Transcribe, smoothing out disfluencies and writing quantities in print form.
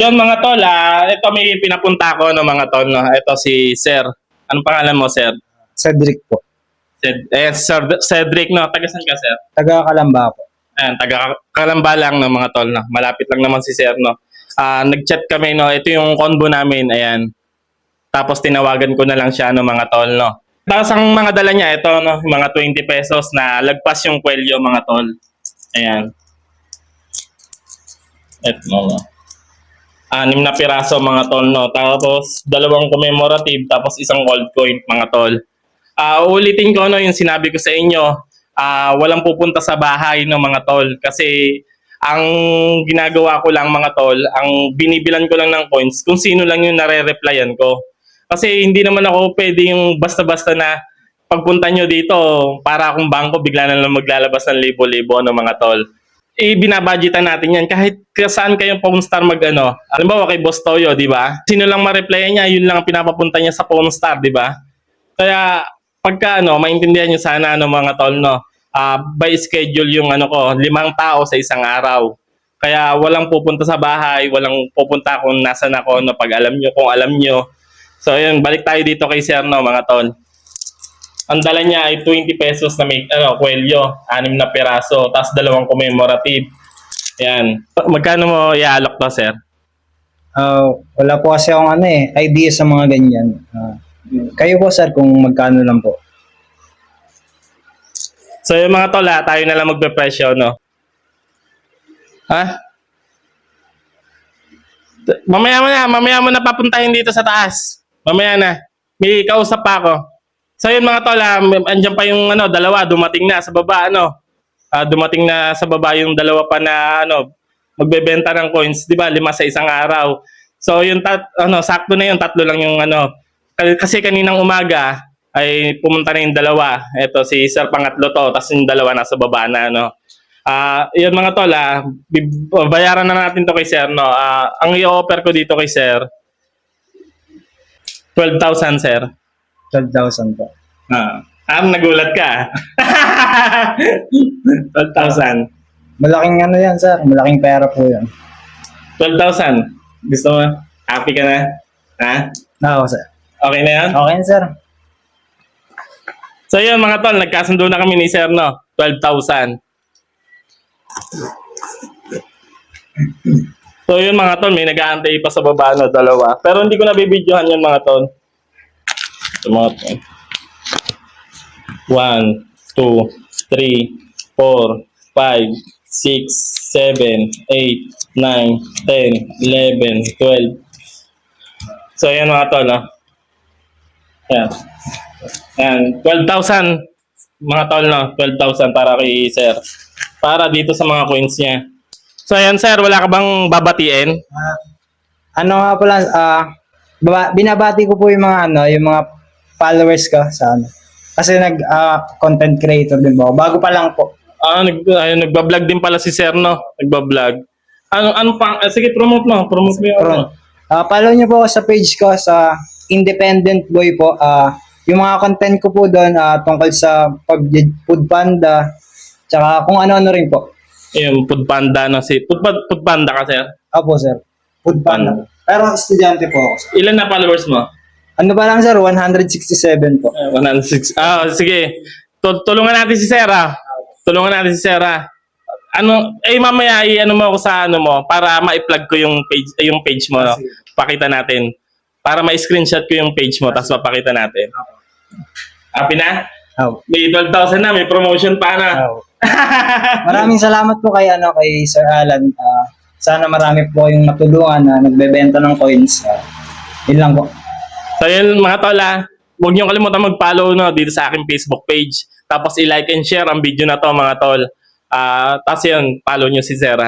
Yun mga tol, ito may pinapunta ko no mga tol, no. Ito si Sir. Anong pangalan mo, Sir? Cedric po. Sir Cedric, no. Taga saan ka, Sir? Taga Kalamba po. Ayan, taga Kalamba lang no mga tol, no. Malapit lang naman si Sir, no. Nag-chat kami, no. Ito yung combo namin, ayan. Tapos tinawagan ko na lang siya, no mga tol, no. Tapos ang mga dala niya, ito, no, yung mga 20 pesos na lagpas yung kwelyo, mga tol. Ayan. Ito, no. 6 na piraso mga tol, no. Tapos 2 commemorative, tapos 1 gold coin mga tol. Uulitin ko no yung sinabi ko sa inyo. Walang pupunta sa bahay no mga tol kasi ang ginagawa ko lang mga tol, ang binibilan ko lang ng coins kung sino lang yung nare-replyan ko. Kasi hindi naman ako pwede yung basta-basta na pagpunta nyo dito para akong bangko bigla na lang maglalabas ng libo-libo no mga tol. Binabudgetan natin yan kahit saan kayong Pawn Star mag-ano. Halimbawa kay Boss Toyo, di ba? Sino lang ma-replyan niya, yun lang ang pinapapunta niya sa Pawn Star, di ba? Kaya pagka maintindihan niyo sana mga tol no. By schedule yung ko, 5 tao sa isang araw. Kaya walang pupunta sa bahay, walang pupunta kung nasaan ako no pag alam niyo kung alam niyo. So ayun, balik tayo dito kay Sir no mga tol. Ang dala niya ay 20 pesos na may kwelyo, 6 na piraso, tapos 2 commemorative. Yan. Magkano mo i-alok to, Sir? Wala po kasi akong idea sa mga ganyan. Kayo po sir kung magkano lang po. So yung mga tol, tayo na lang magpe-presyo, no? Ha? Mamaya mo na papuntahin dito sa taas. Mamaya na. May kausap pa ako. So yun mga tol, andyan pa yung dalawa, dumating na sa baba, dumating na sa baba yung dalawa pa na magbebenta ng coins, 'di ba? 5 sa isang araw. So yung sakto na yung 3 lang yung kasi kaninang umaga ay pumunta na yung dalawa. Ito si Sir pangatlo to, tapos yung dalawa nasa baba na yun mga tol, bayaran na natin to kay Sir, no. Ang i-offer ko dito kay Sir 12,000, Sir. 12,000 po. Nagulat ka. 12,000. Malaking yan sir. Malaking pera po yan. 12,000. Gusto mo? Happy ka na? Ha? Oo sir. Okay na yan? Okay sir. So yun mga tol, nagkasundo na kami ni Sir, no? 12,000. So yun mga tol, may nag-aantay pa sa baba, dalawa. Pero hindi ko na bibidyohan yun mga tol. So mga tol. 1, 2, 3, 4, 5, 6, 7, 8, 9, 10, 11, 12. So yan mga tol, Yan. Yan. 12,000 mga tol, 12,000 para kay Sir. Para dito sa mga coins niya. So yan Sir, wala ka bang babatiin? Nga po lang, binabati ko po yung mga yung mga followers ko sa Kasi content creator din po. Bago pa lang po. Nagba-vlog din pala si Sir, no? Nagba-vlog. Sige, promote mo yung follow niyo po sa page ko sa Independent Boy po. Yung mga content ko po doon tungkol sa Food Panda, tsaka kung ano-ano rin po. Yung Food Panda, no? Food Panda ka, Sir? Opo, sir. Food Panda. Pero estudyante po ako, sir. Ilan na followers mo? Ano ba lang, sir? 167 po. 106. Sige. Tulungan natin si Sir, Tulungan natin si Sir, mamaya mo ako sa mo para ma-plug ko yung page mo, no? Pakita natin. Para ma-screenshot ko yung page mo, tapos mapakita natin. Happy na? May 12,000 na, may promotion pa na. Maraming salamat po kay Sir Alan. Sana marami po yung matulungan na nagbebenta ng coins. Yun lang po. So yun mga tol, huwag niyong kalimutan mag-follow dito sa aking Facebook page. Tapos i-like and share ang video na to mga tol. Tapos yun, follow niyo si Sir,